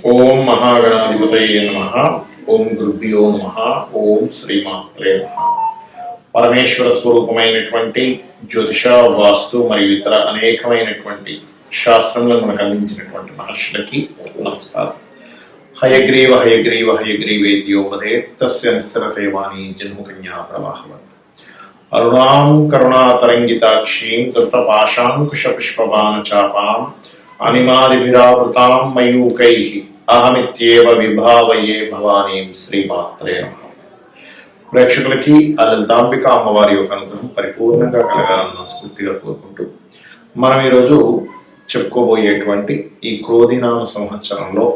ఓం మహాగణాధిపతయే నమః. ఓం గురుభ్యో నమః. ఓం శ్రీమాత్రే నమః. పరమేశ్వర స్వరూపమైనటువంటి జ్యోతిష, వాస్తు మరియు ఇతర అనేకమైనటువంటి శాస్త్రములను మనకు అందించినటువంటి మహర్షులకి నమస్కారం. హయగ్రీవ హయగ్రీవ హయగ్రీవేతియోపదే తస్య నిస్సరతే వాణి జన్మకన్యా ప్రవాహవత్. అరుణాం కరుణాతరంగితాక్షీం కృతపాశాంకుశ పుష్పబాణ చాపాం అనిమాదిభిరావృతాం మయూకైః అహమిత్యేవ విభావయే భవానీం. శ్రీమాత్రే నమః. ప్రేక్షకులకి ఆ లలితాంబిక అమ్మవారి యొక్క అనుగ్రహం పరిపూర్ణంగా కలగాలని మనస్ఫూర్తిగా కోరుకుంటూ మనం ఈరోజు చెప్పుకోబోయేటువంటి ఈ క్రోధినామ సంవత్సరంలో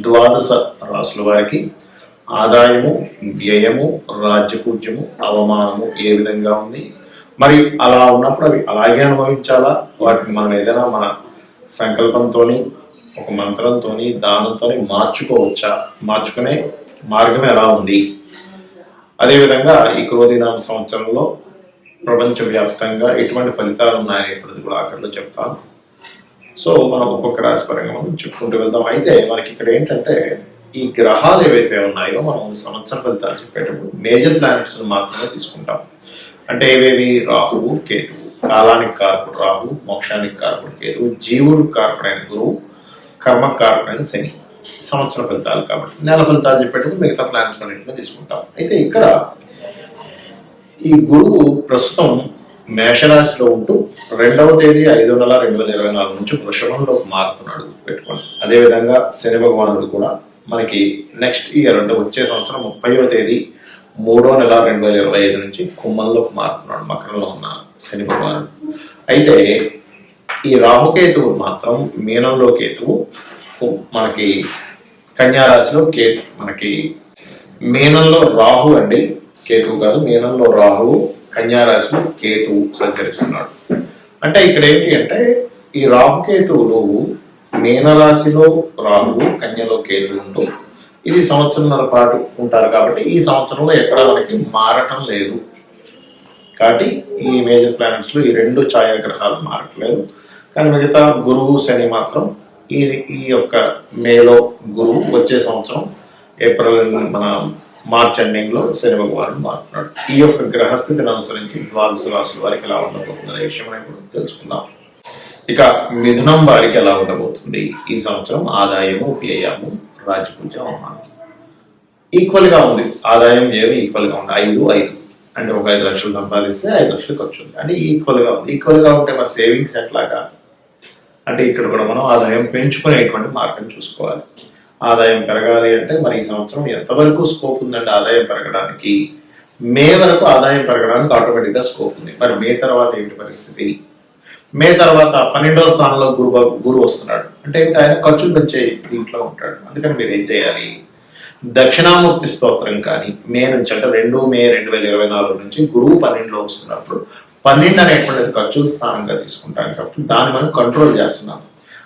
ద్వాదశ రాసుల వారికి ఆదాయము, వ్యయము, రాజ్యపూజ్యము, అవమానము ఏ విధంగా ఉంది, మరి అలా ఉన్నప్పుడు అవి అలాగే అనుభవించాలా, వాటిని మనం ఏదైనా మన సంకల్పంతోని, ఒక మంత్రంతోని, దానంతోని మార్చుకోవచ్చా, మార్చుకునే మార్గం ఎలా ఉంది, అదేవిధంగా ఈ క్రోధినామ సంవత్సరంలో ప్రపంచవ్యాప్తంగా ఎటువంటి ఫలితాలు ఉన్నాయనేటువంటిది కూడా ఆఖరిలో చెప్తాను. సో మనం ఒక్కొక్క రాశి పరంగా మనం చెప్పుకుంటూ వెళ్దాం. అయితే మనకి ఇక్కడ ఏంటంటే ఈ గ్రహాలు ఏవైతే ఉన్నాయో మనం సంవత్సర ఫలితాలు చెప్పేటప్పుడు మేజర్ ప్లానెట్స్ మాత్రమే తీసుకుంటాం. అంటే ఏవేవి? రాహువు, కేతువు. కాలానికి కారకుడు రాహు, మోక్షానికి కారకుడు కేతువు, జీవుడు కారకుడైన గురువు, కర్మ కారకుడైన శని. సంవత్సర ఫలితాలు కాబట్టి నెల ఫలితాలు చెప్పేటప్పుడు మిగతా ప్లానెట్స్ అన్నింటినీ తీసుకుంటాం. అయితే ఇక్కడ ఈ గురువు ప్రస్తుతం మేషరాశిలో ఉంటూ 2వ తేదీ 5వ నెల 2024 నుంచి వృషభంలోకి మారుతున్నాడు పెట్టుకోండి. అదేవిధంగా శని భగవానుడు కూడా మనకి నెక్స్ట్ ఇయర్ అంటే వచ్చే సంవత్సరం 30వ తేదీ 3వ నెల 2025 నుంచి కుంభంలోకి మారుతున్నాడు, మకరంలో ఉన్న శని భగవానుడు. అయితే ఈ రాహుకేతువు మాత్రం మీనంలో కేతువు, మనకి కన్యా రాశిలో కేతు, మనకి మీనంలో రాహు అండి, కేతువు కాదు, మీనంలో రాహువు, కన్యా రాశిలో కేతువు సంచరిస్తున్నాడు. అంటే ఇక్కడ ఏంటి అంటే ఈ రాహుకేతువులు మీనరాశిలో రాహువు, కన్యలో కేతువు ఉంటూ ఇది సంవత్సరంన్నర పాటు ఉంటారు. కాబట్టి ఈ సంవత్సరంలో ఎక్కడ మనకి మారటం లేదు. కాబట్టి ఈ మేజర్ ప్లానెట్స్ లో ఈ 2 ఛాయాగ్రహాలు మారట్లేదు. కానీ మిగతా గురువు, శని మాత్రం ఈ యొక్క మేలో గురువు, వచ్చే సంవత్సరం ఏప్రిల్ మన మార్చ్ ఎండింగ్ లో శని భగవానుడు మారుతున్నాడు. ఈ యొక్క గ్రహస్థితిని అనుసరించి ద్వాదశ రాశుల వారికి ఎలా ఉండబోతుంది అనే విషయం ఇప్పుడు తెలుసుకుందాం. ఇక మిథునం వారికి ఎలా ఉండబోతుంది ఈ సంవత్సరం? ఆదాయము, వ్యయము, రాజపూజ్యం, అవమానం ఈక్వల్ గా ఉంది. ఆదాయం, వ్యయం ఈక్వల్ గా ఉంది. 5 అంటే ఒక 5 లక్షలు సంపాదిస్తే 5 లక్షలు ఖర్చు ఉంది అంటే ఈక్వల్ గా ఉంది. ఈక్వల్ గా ఉంటే మరి సేవింగ్స్ ఎట్లాగా అంటే ఇక్కడ కూడా మనం ఆదాయం పెంచుకునేటువంటి మార్గం చూసుకోవాలి. ఆదాయం పెరగాలి అంటే మరి ఈ సంవత్సరం ఎంతవరకు స్కోప్ ఉందంటే ఆదాయం పెరగడానికి? మే వరకు ఆదాయం పెరగడానికి ఆటోమేటిక్ గా స్కోప్ ఉంది. మరి మే తర్వాత ఏంటి పరిస్థితి? మే తర్వాత 12వ స్థానంలో గురువు వస్తున్నాడు అంటే ఆయన ఖర్చులు పెంచే దీంట్లో ఉంటాడు. అందుకని మీరు ఏం చేయాలి? దక్షిణామూర్తి స్తోత్రం కానీ మే నుంచి అంటే 2 మే 2024 నుంచి గురువు 12లో వస్తున్నప్పుడు 12 అనేటువంటిది ఖర్చుల స్థానంగా తీసుకుంటాం కాబట్టి దాన్ని మనం కంట్రోల్ చేస్తున్నాం.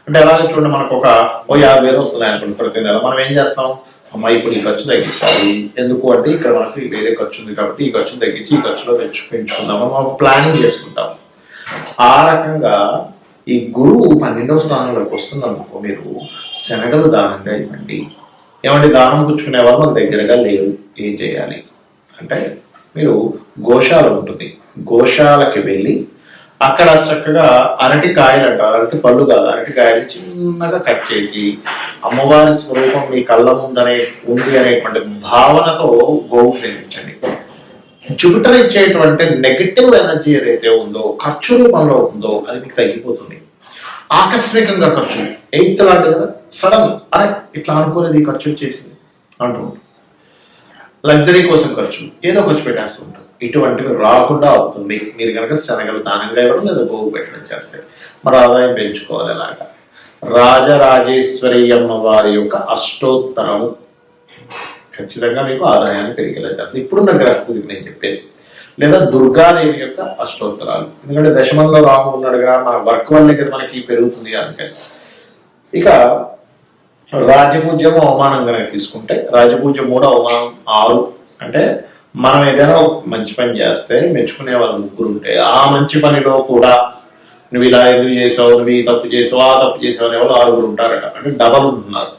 అంటే అలాగే చూడండి, మనకు ఒక 50,000 వస్తున్నాయి అనుకోండి ప్రతి నెల. మనం ఏం చేస్తాం? అమ్మ ఇప్పుడు ఈ ఖర్చు తగ్గించాలి, ఎందుకు అంటే ఇక్కడ మనకి వేరే ఖర్చు ఉంది కాబట్టి ఈ ఖర్చును తగ్గించి ఈ ఖర్చులో పెంచుకుందాం మనం ఒక ప్లానింగ్ చేసుకుంటాం. ఆ రకంగా ఈ గురువు 12వ స్థానంలోకి వస్తున్నందుకు మీరు శనగలు దానంగా ఇవ్వండి. ఏమంటే దానం పుచ్చుకునే వాళ్ళు మాకు దగ్గరగా లేరు, ఏం చేయాలి అంటే మీరు గోశాల ఉంటుంది, గోశాలకి వెళ్ళి అక్కడ చక్కగా అరటి కాయలు అంటారు, అరటి పళ్ళు కాదు, అరటి కాయలు చిన్నగా కట్ చేసి అమ్మవారి స్వరూపం మీ కళ్ళ ముందనే ఉంది అనేటువంటి భావనతో గోవు తినిపించండి. జూపిటర్ ఇచ్చేటువంటి నెగటివ్ ఎనర్జీ ఏదైతే ఉందో, ఖర్చు రూపంలో ఉందో అది మీకు తగ్గిపోతుంది. ఆకస్మికంగా ఖర్చు 8th లాంటి కదా, సడన్ అరే ఇట్లా అనుకోలేదు ఈ ఖర్చు వచ్చేసింది అంటూ లగ్జరీ కోసం ఖర్చు ఏదో ఖర్చు పెట్టేస్తూ ఉంటారు. ఇటువంటివి రాకుండా అవుతుంది మీరు కనుక శనగలు దానంగా ఇవ్వడం లేదా గోవు పెట్టడం చేస్తే. మరి ఆదాయం పెంచుకోవాలి. అలాగా రాజరాజేశ్వరి అమ్మవారి యొక్క అష్టోత్తరము ఖచ్చితంగా మీకు ఆదాయాన్ని పెరిగేలా చేస్తుంది. ఇప్పుడున్న గ్రహస్థితికి నేను చెప్పేది. లేదా దుర్గాదేవి యొక్క అష్టోత్తరాలు, ఎందుకంటే దశమంలో రాహు ఉన్నాడుగా, మన వర్క్ వల్లే కదా మనకి పెరుగుతుంది. అందుకని ఇక రాజపూజ్యము అవమానంగానే తీసుకుంటే రాజపూజ్యం 3, అవమానం 6. అంటే మనం ఏదైనా మంచి పని చేస్తే మెచ్చుకునే వాళ్ళు 3 ఉంటే ఆ మంచి పనిలో కూడా నువ్వు ఇలా ఎందుకు చేసావు, నువ్వు ఈ తప్పు చేసావు, ఆ తప్పు చేసావు అనే వాళ్ళు 6 ఉంటారట, అంటే డబల్ ఉంటున్నారు.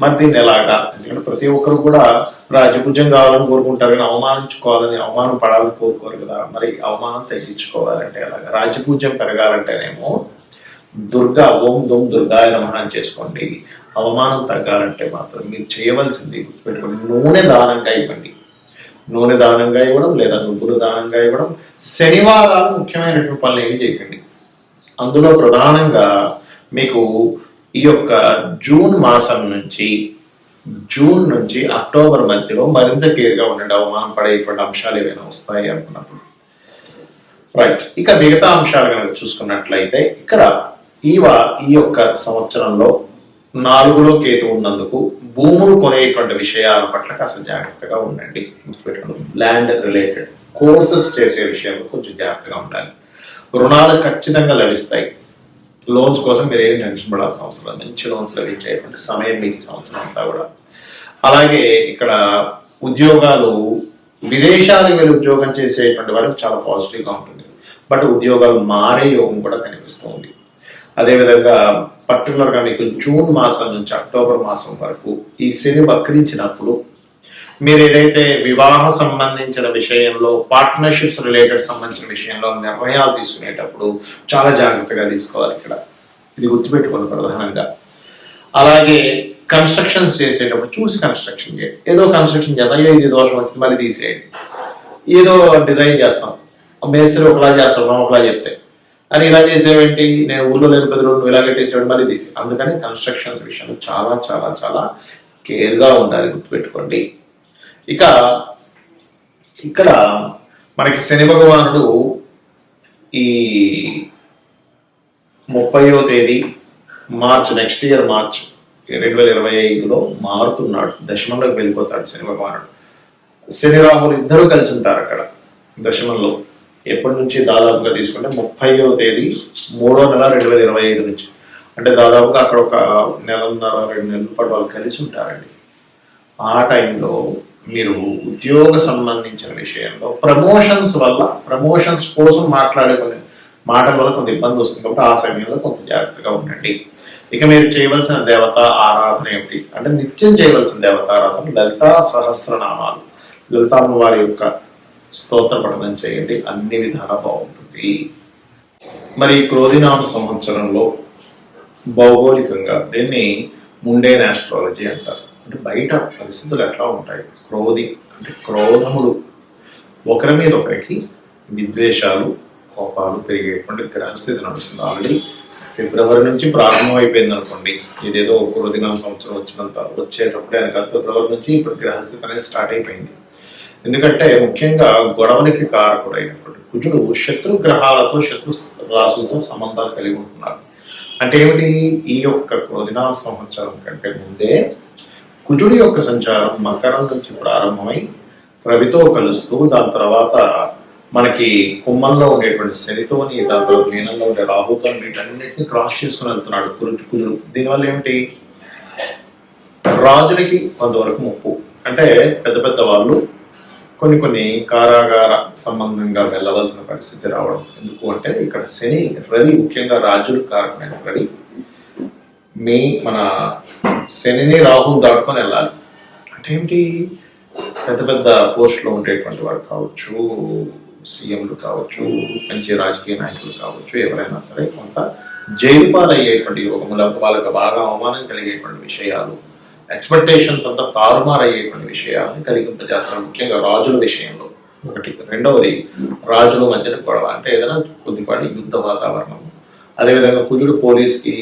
మరి దీన్ని ఎలాగా? ఎందుకంటే ప్రతి ఒక్కరు కూడా రాజపూజ్యం కావాలని కోరుకుంటారు, కానీ అవమానించుకోవాలని, అవమానం పడాలని కోరుకోరు కదా. మరి అవమానం తగ్గించుకోవాలంటే ఎలాగా? రాజపూజ్యం పెరగాలంటేనేమో దుర్గా, ఓం దుమ్ దుర్గాయ నమః అని చేసుకోండి. అవమానం తగ్గాలంటే మాత్రం మీరు చేయవలసింది గుర్తుపెట్టుకోండి, నూనె దానంగా ఇవ్వండి. నూనె దానంగా ఇవ్వడం లేదా నువ్వులు దానంగా ఇవ్వడం. శనివారాలు ముఖ్యమైనటువంటి పనులు ఏమి చేయకండి. అందులో ప్రధానంగా మీకు ఈ యొక్క జూన్ నుంచి అక్టోబర్ మధ్యలో మరింత కేర్గా ఉండండి, అవమానం పడేటువంటి అంశాలు ఏవైనా వస్తాయి అనుకున్నప్పుడు. రైట్. ఇక మిగతా అంశాలు కనుక చూసుకున్నట్లయితే ఇక్కడ ఈ యొక్క సంవత్సరంలో 4లో కేతు ఉన్నందుకు భూములు కొనేటువంటి విషయాల పట్ల కాస్త జాగ్రత్తగా ఉండండి. ల్యాండ్ రిలేటెడ్ కోర్సెస్ చేసే విషయంలో కొంచెం జాగ్రత్తగా ఉండాలి. రుణాలు ఖచ్చితంగా లభిస్తాయి. లోన్స్ కోసం మీరు ఏం టెన్షన్ పడాల్సిన అవసరం లేదు. మంచి లోన్స్ లభించేటువంటి సమయం మీకు సంవత్సరం అంతా కూడా. అలాగే ఇక్కడ ఉద్యోగాలు, విదేశాలకు వెళ్ళి ఉద్యోగం చేసేటువంటి వారికి చాలా పాజిటివ్గా ఉంటుంది. బట్ ఉద్యోగాలు మారే యోగం కూడా కనిపిస్తుంది. అదేవిధంగా పర్టికులర్గా మీకు జూన్ మాసం నుంచి అక్టోబర్ మాసం వరకు ఈ శని వక్రించినప్పుడు మీరు ఏదైతే వివాహ సంబంధించిన విషయంలో, పార్ట్నర్షిప్స్ రిలేటెడ్ సంబంధించిన విషయంలో నిర్ణయాలు తీసుకునేటప్పుడు చాలా జాగ్రత్తగా తీసుకోవాలి. ఇక్కడ ఇది గుర్తుపెట్టుకోవాలి ప్రధానంగా. అలాగే కన్స్ట్రక్షన్స్ చేసేటప్పుడు చూసి కన్స్ట్రక్షన్ చేయండి. ఏదో కన్స్ట్రక్షన్ చేద్దాం, ఇది దోషం వచ్చింది మళ్ళీ తీసేయండి. ఏదో డిజైన్ చేస్తాం, మేస్త్రి ఒకలా చేస్తాం, మనం ఒకలా చెప్తే అని ఇలా చేసేవేంటి, నేను ఊళ్ళో లేని 10 రోజులు ఇలా కట్టేసేవాడు మళ్ళీ తీసి. అందుకని కన్స్ట్రక్షన్స్ విషయంలో చాలా చాలా చాలా కేర్గా ఉండాలి, గుర్తుపెట్టుకోండి. ఇక ఇక్కడ మనకి శని భగవానుడు ఈ 30వ తేదీ మార్చ్, నెక్స్ట్ ఇయర్ మార్చ్ 2025లో మారుతున్నాడు, దశమంలోకి వెళ్ళిపోతాడు శని భగవానుడు. శని రాహులు ఇద్దరు కలిసి ఉంటారు అక్కడ దశమంలో. ఎప్పటి నుంచి దాదాపుగా తీసుకుంటే 30వ తేదీ 3వ నెల 2025 నుంచి, అంటే దాదాపుగా అక్కడ ఒక 1.5-2 నెలల పాటు వాళ్ళు కలిసి ఉంటారండి. ఆ టైంలో మీరు ఉద్యోగ సంబంధించిన విషయంలో ప్రమోషన్స్ కోసం మాట్లాడే కొన్ని మాటల వల్ల కొంత ఇబ్బంది వస్తుంది, కాబట్టి ఆ సమయంలో కొంత జాగ్రత్తగా ఉండండి. ఇక మీరు చేయవలసిన దేవత ఆరాధన ఏమిటి అంటే, నిత్యం చేయవలసిన దేవత ఆరాధన లలితా సహస్రనామాలు, లలితామ్మ వారి యొక్క స్తోత్ర పఠనం చేయండి, అన్ని విధాలా బాగుంటుంది. మరి క్రోధినామ సంవత్సరంలో భౌగోళికంగా దీన్ని ముండేన్ ఆస్ట్రాలజీ అంటారు. అంటే బయట పరిస్థితులు ఎట్లా ఉంటాయి, అంటే క్రోధములు, ఒకరి మీద ఒకరికి విద్వేషాలు, కోపాలు పెరిగేటువంటి గ్రహస్థితి నడుస్తుంది. ఆల్రెడీ ఫిబ్రవరి నుంచి ప్రారంభం అయిపోయింది అనుకోండి. ఇదేదో క్రోధినామ సంవత్సరం వచ్చేటప్పుడే అని కాదు, ఫిబ్రవరి నుంచి ఇప్పుడు గ్రహస్థితి అనేది స్టార్ట్ అయిపోయింది. ఎందుకంటే ముఖ్యంగా గొడవలకి కారకుడైనటువంటి కుజుడు శత్రుగ్రహాలతో, శత్రు రాశులతో సంబంధాలు కలిగి ఉంటున్నారు. అంటే ఏమిటి, ఈ యొక్క క్రోధినామ సంవత్సరం కంటే ముందే కుజుడి యొక్క సంచారం మకరం నుంచి ప్రారంభమై రవితో కలుస్తూ, దాని తర్వాత మనకి కుంభంలో ఉండేటువంటి శనితోని, దాని తర్వాత మీనంలో ఉండే రాహుతో, వీటన్నిటిని క్రాస్ చేసుకుని వెళ్తున్నాడు కుజుడు. దీనివల్ల ఏమిటి, రాజులకి కొంతవరకు ముప్పు. అంటే పెద్ద పెద్ద వాళ్ళు కొన్ని కారాగార సంబంధంగా వెళ్ళవలసిన పరిస్థితి రావడం. ఎందుకు అంటే ఇక్కడ శని, రవి, ముఖ్యంగా రాజులు కారకమైన రవి మన శనిని రాహుని దాటుకొని వెళ్ళాలి. అంటే ఏమిటి, పెద్ద పెద్ద పోస్టులో ఉండేటువంటి వారు కావచ్చు, సీఎంలు కావచ్చు, మంచి రాజకీయ నాయకులు కావచ్చు, ఎవరైనా సరే కొంత జైలు పాలయ్యేటువంటి యోగములు, వాళ్ళకి బాగా అవమానం కలిగేటువంటి విషయాలు, ఎక్స్పెక్టేషన్స్ అంతా తారుమారయ్యేటువంటి విషయాలను కలిగింపజేస్తారు, ముఖ్యంగా రాజుల విషయంలో. ఒకటి. రెండవది, రాజుల మధ్యన గొడవ, అంటే ఏదైనా కొద్దిపాటి యుద్ధ వాతావరణం. అదేవిధంగా కుజుడు పోలీస్కి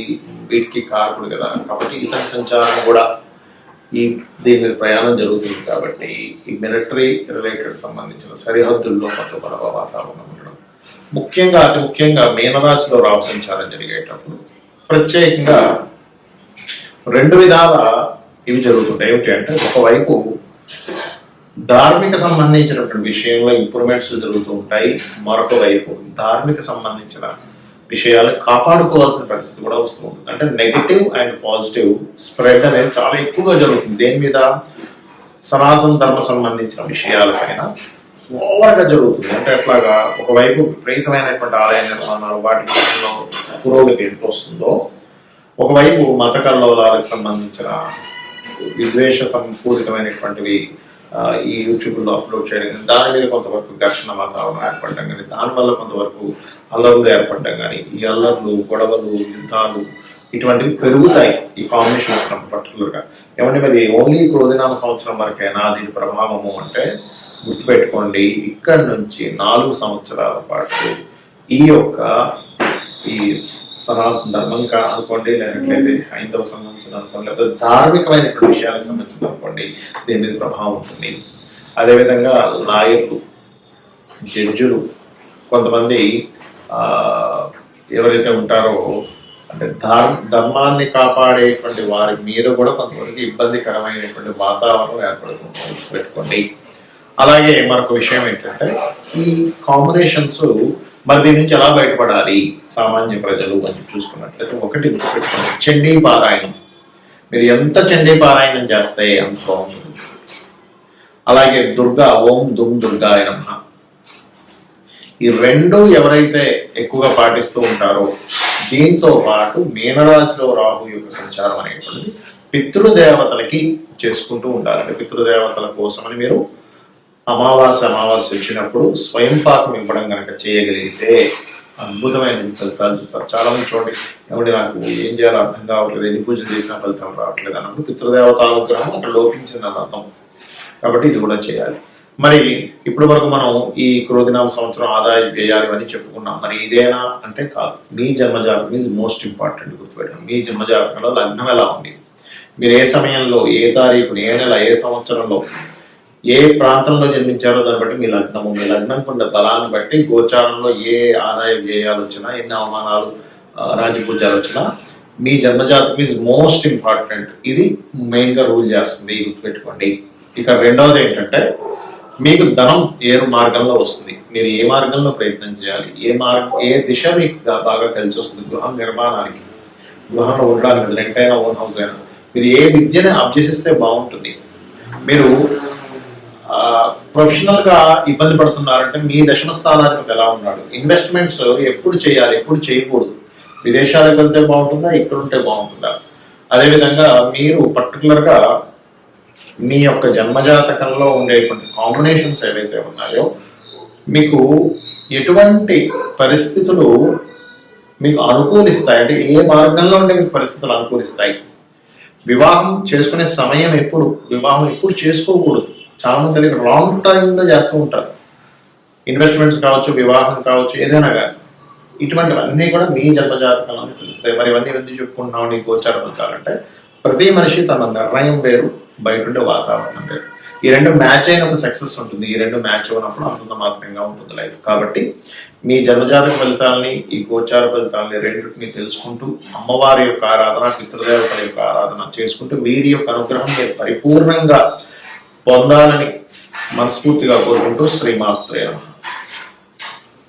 వీటికి కారకుడు కదా, కాబట్టి ఇతని సంచారం కూడా దీని మీద ప్రయాణం జరుగుతుంది. కాబట్టి ఈ మిలిటరీ రిలేటెడ్ సంబంధించిన సరిహద్దుల్లో కొంత గొడవ వాతావరణం ఉండడం. అతి ముఖ్యంగా మీనరాశిలో రాహు సంచారం జరిగేటప్పుడు ప్రత్యేకంగా 2 విధాల ఇవి జరుగుతుంటాయి. ఏమిటి అంటే, ఒకవైపు ధార్మిక సంబంధించినటువంటి విషయంలో ఇంప్రూవ్మెంట్స్ జరుగుతూ ఉంటాయి, మరొక వైపు ధార్మిక సంబంధించిన విషయాలను కాపాడుకోవాల్సిన పరిస్థితి కూడా వస్తూ ఉంటుంది. అంటే నెగిటివ్ అండ్ పాజిటివ్ స్ప్రెడ్ అనేది చాలా ఎక్కువగా జరుగుతుంది. దేని మీద, సనాతన ధర్మ సంబంధించిన విషయాలపైన ఓవర్గా జరుగుతుంది. అంటే ఎట్లాగా ఒకవైపు విపరీతమైనటువంటి ఆలయ నిర్మాణాలు వాటి విషయంలో పురోగతి ఎంత వస్తుందో, ఒకవైపు మత కల్లోలాలకు సంబంధించిన విద్వేష సంపూరితమైనటువంటివి ఈ యూట్యూబ్లో అప్లోడ్ చేయడం కానీ, దాని మీద కొంతవరకు ఘర్షణ వాతావరణం ఏర్పడడం కానీ, దానివల్ల కొంతవరకు అల్లర్లు ఏర్పడడం కానీ, ఈ అల్లర్లు, గొడవలు, యుద్ధాలు ఇటువంటివి పెరుగుతాయి ఈ కాంబినేషన్ వచ్చినప్పుడు పర్టికులర్గా. ఏమంటే అది ఓన్లీ క్రోధినామ సంవత్సరం వరకైనా దీని ప్రభావము అంటే గుర్తుపెట్టుకోండి, ఇక్కడి నుంచి 4 సంవత్సరాల పాటు ఈ యొక్క ఈ సనాతన ధర్మం అనుకోండి, లేనట్లయితే హైందవ సంబంధించిన అనుకోండి, లేకపోతే ధార్మికమైనటువంటి విషయాలకు సంబంధించిన అనుకోండి, దీని మీద ప్రభావం ఉంటుంది. అదేవిధంగా లాయర్లు, జడ్జులు, కొంతమంది ఎవరైతే ఉంటారో అంటే ధర్మాన్ని కాపాడేటువంటి వారి మీద కూడా కొంతవరకు ఇబ్బందికరమైనటువంటి వాతావరణం ఏర్పడుతుంది పెట్టుకోండి. అలాగే మరొక విషయం ఏంటంటే ఈ కాంబినేషన్స్ మరి దీని నుంచి ఎలా బయటపడాలి సామాన్య ప్రజలు అని చూసుకున్నట్లయితే, ఒకటి గుర్తుపెట్టుకోండి, చండీ పారాయణం. మీరు ఎంత చండీ పారాయణం చేస్తే అంత బాగుంటుంది. అలాగే దుర్గా, ఓం దుమ్ దుర్గాయ నమః. ఈ రెండు ఎవరైతే ఎక్కువగా పాటిస్తూ ఉంటారో, దీంతో పాటు మీనరాశిలో రాహు యొక్క సంచారం అనేటువంటిది పితృదేవతలకి చేసుకుంటూ ఉండాలి. అంటే పితృదేవతల కోసమని మీరు అమావాస్య వచ్చినప్పుడు స్వయం పాకం ఇవ్వడం కనుక చేయగలిగితే అద్భుతమైన ఫలితాలు చూస్తారు. చాలా మంది చూడండి, ఎవరి నాకు ఏం చేయాలో అర్థం కావట్లేదు, ఎన్ని పూజలు చేసిన ఫలితం రావట్లేదు అన్నప్పుడు పితృదేవతల అనుగ్రహం అక్కడ లోపించిందని అర్థం. కాబట్టి ఇది కూడా చేయాలి. మరి ఇప్పటి వరకు మనం ఈ క్రోధినామ సంవత్సరం ఆదాయ వ్యయాలు అని చెప్పుకున్నాం. మరి ఇదేనా అంటే కాదు. మీ జన్మజాతకం ఈజ్ మోస్ట్ ఇంపార్టెంట్. గుర్తుపెట్టండి, మీ జన్మజాతకంలో లగ్నం ఎలా ఉంది, మీరు ఏ సమయంలో, ఏ తారీఖుని, ఏ నెల, ఏ సంవత్సరంలో, ఏ ప్రాంతంలో జన్మించారో దాన్ని బట్టి మీ లగ్నము, మీ లగ్నం కొండ బలాన్ని బట్టి గోచారంలో ఏ ఆదాయ వ్యయాలు వచ్చినా, ఎన్ని అవమానాలు, రాజపూజాలు వచ్చినా మీ జన్మజాతకం ఈజ్ మోస్ట్ ఇంపార్టెంట్. ఇది మెయిన్గా రూల్ చేస్తుంది, గుర్తుపెట్టుకోండి. ఇక రెండవది ఏంటంటే మీకు ధనం ఏ మార్గంలో వస్తుంది, మీరు ఏ మార్గంలో ప్రయత్నం చేయాలి, ఏ దిశ మీకు బాగా కలిసి వస్తుంది. గృహం నిర్మాణానికి, గృహంలో ఉండడానికి, రెంట్ అయినా ఓన్ హౌస్ అయినా మీరు ఏ విద్యని అభ్యసిస్తే బాగుంటుంది. మీరు ప్రొఫెషనల్ గా ఇబ్బంది పడుతున్నారంటే మీ దశమ స్థానాధిపతి ఎలా ఉన్నాడు, ఇన్వెస్ట్మెంట్స్ ఎప్పుడు చేయాలి, ఎప్పుడు చేయకూడదు, విదేశాలకు వెళ్తే బాగుంటుందా, ఇక్కడ ఉంటే బాగుంటుందా. అదేవిధంగా మీరు పర్టికులర్ గా మీ యొక్క జన్మజాతకంలో ఉండేటువంటి కాంబినేషన్స్ ఏవైతే ఉన్నాయో మీకు ఎటువంటి పరిస్థితులు మీకు అనుకూలిస్తాయి, అంటే ఏ మార్గంలో ఉండే మీకు పరిస్థితులు అనుకూలిస్తాయి. వివాహం చేసుకునే సమయం ఎప్పుడు, వివాహం ఎప్పుడు చేసుకోకూడదు. చాలా మంది రాంగ్ టైంలో చేస్తూ ఉంటారు. ఇన్వెస్ట్మెంట్స్ కావచ్చు, వివాహం కావచ్చు, ఏదైనా కానీ ఇటువంటివన్నీ కూడా మీ జన్మజాతకంలోనే తెలుస్తాయి. మరి ఇవన్నీ ఎందుకు చెప్పుకుంటున్నాం, నీకు గోచార ఫలితాలంటే ప్రతి మనిషి తన నిర్ణయం వేరు, బయట ఉండే వాతావరణం వేరు. ఈ రెండు మ్యాచ్ అయినప్పుడు సక్సెస్ ఉంటుంది, ఈ రెండు మ్యాచ్ అయినప్పుడు అంతంత మాత్రంగా ఉంటుంది లైఫ్. కాబట్టి మీ జన్మజాతక ఫలితాలని, ఈ గోచార ఫలితాలని రెండింటిని తెలుసుకుంటూ అమ్మవారి యొక్క ఆరాధన, పితృదేవతల యొక్క ఆరాధన చేసుకుంటూ వీరి యొక్క అనుగ్రహం మీరు పరిపూర్ణంగా పొందాలని మనస్ఫూర్తిగా కోరుకుంటూ శ్రీమాత్రే నమః.